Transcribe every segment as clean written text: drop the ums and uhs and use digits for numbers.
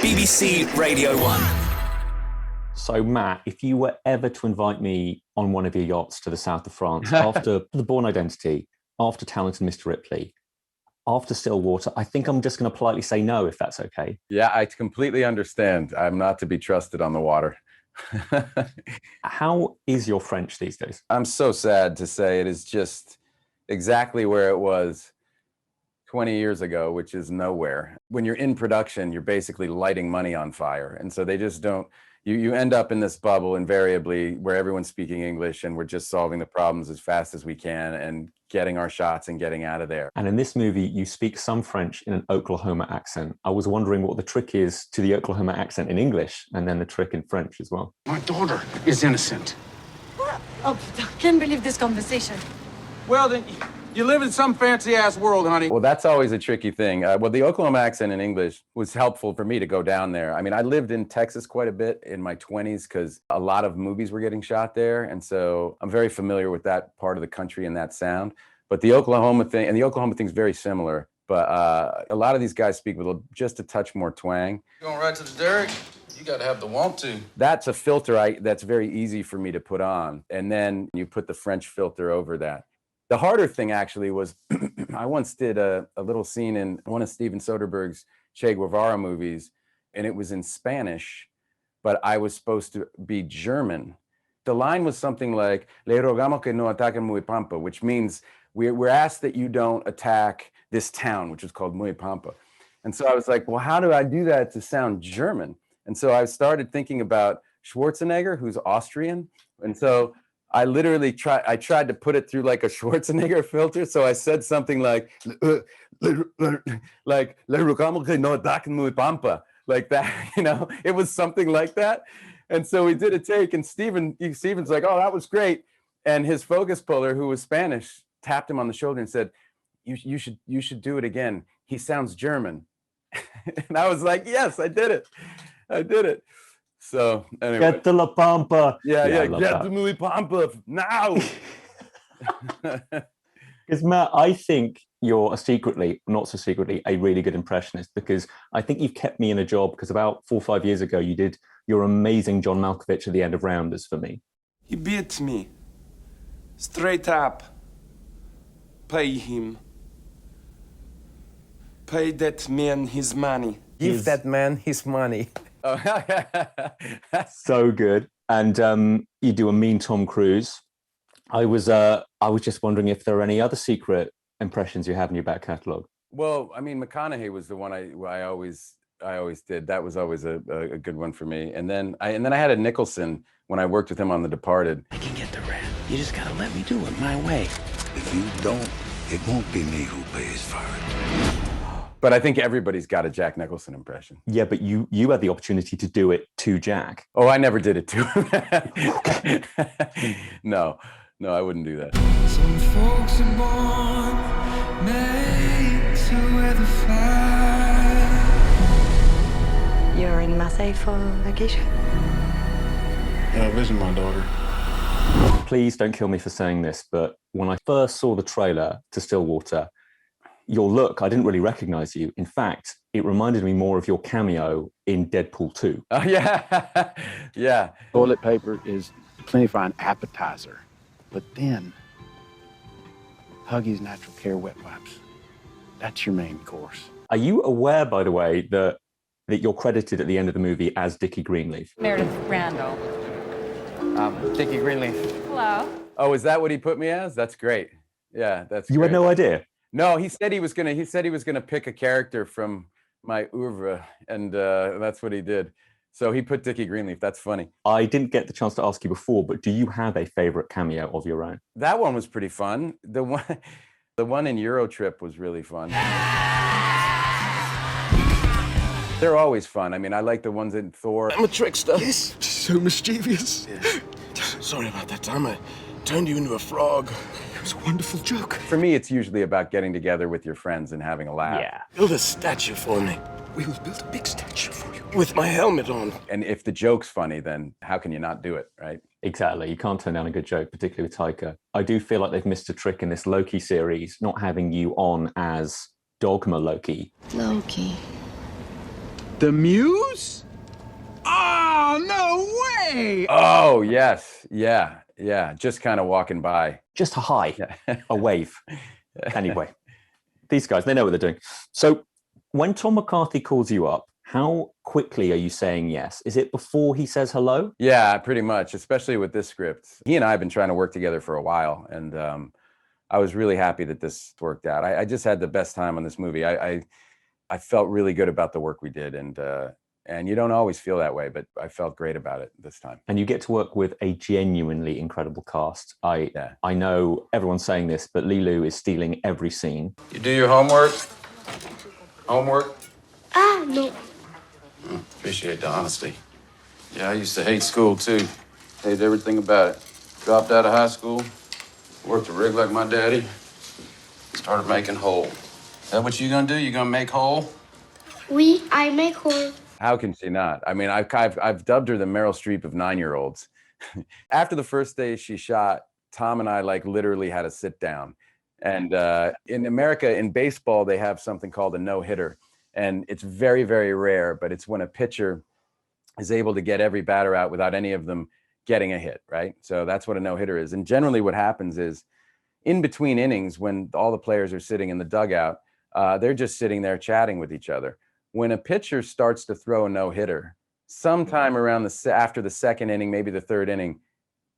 BBC Radio 1. So, Matt, if you were ever to invite me on one of your yachts to the south of France after The Bourne Identity, after Talented Mr. Ripley, after Stillwater, I think I'm just going to politely say no, if that's okay. Yeah, I completely understand. I'm not to be trusted on the water. How is your French these days? I'm so sad to say it is just exactly where it was 20 years ago, which is nowhere. When you're in production, you're basically lighting money on fire. And so they just don't, you end up in this bubble invariably where everyone's speaking English and we're just solving the problems as fast as we can and getting our shots and getting out of there. And in this movie, you speak some French in an Oklahoma accent. I was wondering what the trick is to the Oklahoma accent in English and then the trick in French as well. My daughter is innocent. What? Oh, I can't believe this conversation. Well, then, you live in some fancy-ass world, honey. Well, that's always a tricky thing. Well, the Oklahoma accent in English was helpful for me to go down there. I mean, I lived in Texas quite a bit in my 20s because a lot of movies were getting shot there. And so I'm very familiar with that part of the country and that sound. But the Oklahoma thing, and the Oklahoma thing is very similar. But a lot of these guys speak with just a touch more twang. Going right to the derrick? You got to have the want to. That's a filter that's very easy for me to put on. And then you put the French filter over that. The harder thing actually was I once did a little scene in one of Steven Soderbergh's Che Guevara movies, and it was in Spanish, but I was supposed to be German. The line was something like, Le rogamos que no ataquen muy pampa, which means we're asked that you don't attack this town, which is called Muy Pampa. And so I was like, well, how do I do that to sound German? And so I started thinking about Schwarzenegger, who's Austrian. And so I literally tried to put it through like a Schwarzenegger filter. So I said something like Le rogamos que no ataquen muy pampa, like that, you know, it was something like that. And so we did a take and Steven's like, oh, that was great. And his focus puller, who was Spanish, tapped him on the shoulder and said, you should do it again. He sounds German. And I was like, yes, I did it. So anyway. Get to La Pampa. Yeah, get to Muy Pampa now. Because Matt, I think you're secretly, not so secretly, a really good impressionist, because I think you've kept me in a job because about 4 or 5 years ago, you did your amazing John Malkovich at the end of Rounders for me. He beat me. Straight up. Pay him. Pay that man his money. Give that man his money. So good. And you do a mean Tom Cruise. I was just wondering if there are any other secret impressions you have in your back catalogue. Well, I mean, McConaughey was the one I always did. That was always a good one for me. And then I had a Nicholson when I worked with him on The Departed. I can get the rap. You just gotta let me do it my way. If you don't, it won't be me who pays for it. But I think everybody's got a Jack Nicholson impression. Yeah, but you had the opportunity to do it to Jack. Oh, I never did it to him. No, I wouldn't do that. Some folks are born made to weather fire. You're in Marseille for vacation? Yeah, visit my daughter. Please don't kill me for saying this, but when I first saw the trailer to Stillwater, your look, I didn't really recognize you. In fact, it reminded me more of your cameo in Deadpool 2. Oh, yeah. Yeah. Toilet paper is plenty for an appetizer, but then Huggies Natural Care Wet Wipes. That's your main course. Are you aware, by the way, that you're credited at the end of the movie as Dickie Greenleaf? Meredith Randall. Dickie Greenleaf. Hello. Oh, is that what he put me as? That's great. Yeah, that's You great. had no idea? No, he said he was gonna pick a character from my oeuvre, and that's what he did. So he put Dickie Greenleaf. That's funny. I didn't get the chance to ask you before, but do you have a favorite cameo of your own? That one was pretty fun. The one in Eurotrip was really fun. They're always fun. I mean, I like the ones in Thor. I'm a trickster. Yes, so mischievous. Yeah. Sorry about that time. I turned you into a frog. It was a wonderful joke. For me, it's usually about getting together with your friends and having a laugh. Yeah. Build a statue for me. We will build a big statue for you. With my helmet on. And if the joke's funny, then how can you not do it, right? Exactly. You can't turn down a good joke, particularly with Taika. I do feel like they've missed a trick in this Loki series, not having you on as Dogma Loki. Loki. The Muse? Oh, no way! Oh, yes. Yeah. Yeah. Just kind of walking by. Just a hi, a wave. Anyway, these guys, they know what they're doing. So when Tom McCarthy calls you up, how quickly are you saying yes? Is it before he says hello? Yeah, pretty much, especially with this script. He and I have been trying to work together for a while, and I was really happy that this worked out. I just had the best time on this movie. I felt really good about the work we did, and you don't always feel that way, but I felt great about it this time. And you get to work with a genuinely incredible cast. I know everyone's saying this, but Lilu is stealing every scene. You do your homework? Homework? No. Appreciate the honesty. Yeah, I used to hate school, too. Hated everything about it. Dropped out of high school, worked a rig like my daddy, started making whole. Is that what you gonna do? You gonna make whole? Oui, I make whole. How can she not? I mean, I've dubbed her the Meryl Streep of 9-year-olds. After the first day she shot, Tom and I literally had a sit down. And in America, in baseball, they have something called a no-hitter. And it's very, very rare, but it's when a pitcher is able to get every batter out without any of them getting a hit, right? So that's what a no-hitter is. And generally what happens is in between innings, when all the players are sitting in the dugout, they're just sitting there chatting with each other. When a pitcher starts to throw a no-hitter, sometime around after the second inning, maybe the third inning,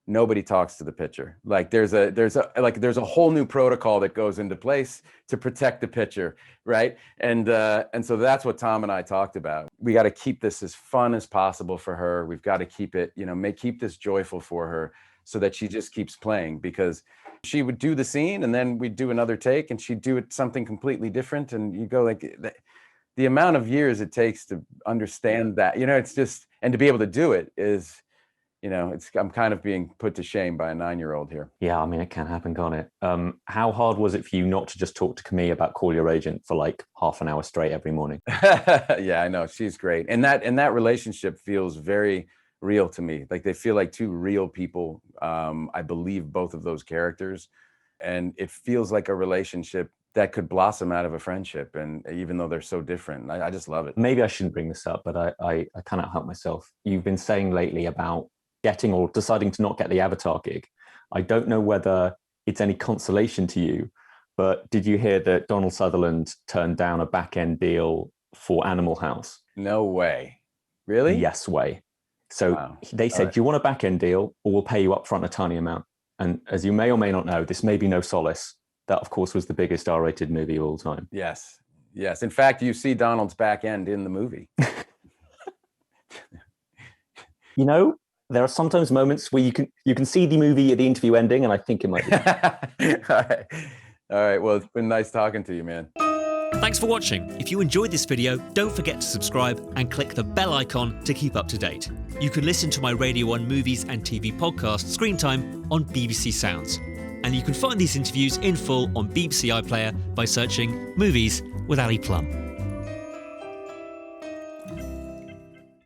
nobody talks to the pitcher. Like there's a whole new protocol that goes into place to protect the pitcher, right? And so that's what Tom and I talked about. We got to keep this as fun as possible for her. We've got to keep it, keep this joyful for her so that she just keeps playing, because she would do the scene and then we'd do another take and she'd do it something completely different. And you go like, the amount of years it takes to understand that, it's just, and to be able to do it is, I'm kind of being put to shame by a 9-year-old here. Yeah, I mean, it can happen, can't it? How hard was it for you not to just talk to Camille about Call Your Agent for like half an hour straight every morning? Yeah, I know. She's great. And that relationship feels very real to me. Like they feel like two real people. I believe both of those characters. And it feels like a relationship that could blossom out of a friendship. And even though they're so different, I just love it. Maybe I shouldn't bring this up, but I cannot help myself. You've been saying lately about getting or deciding to not get the Avatar gig. I don't know whether it's any consolation to you, but did you hear that Donald Sutherland turned down a back-end deal for Animal House? No way. Really? Yes way. So wow. They said, right, do you want a back-end deal or we'll pay you up front a tiny amount? And as you may or may not know, this may be no solace. That, of course, was the biggest R-rated movie of all time. Yes. Yes. In fact, you see Donald's back end in the movie. There are sometimes moments where you can see the movie at the interview ending, and I think it might be. All right. Well, it's been nice talking to you, man. Thanks for watching. If you enjoyed this video, don't forget to subscribe and click the bell icon to keep up to date. You can listen to my Radio 1 movies and TV podcast, Screen Time, on BBC Sounds. And you can find these interviews in full on BBC iPlayer by searching Movies with Ali Plumb.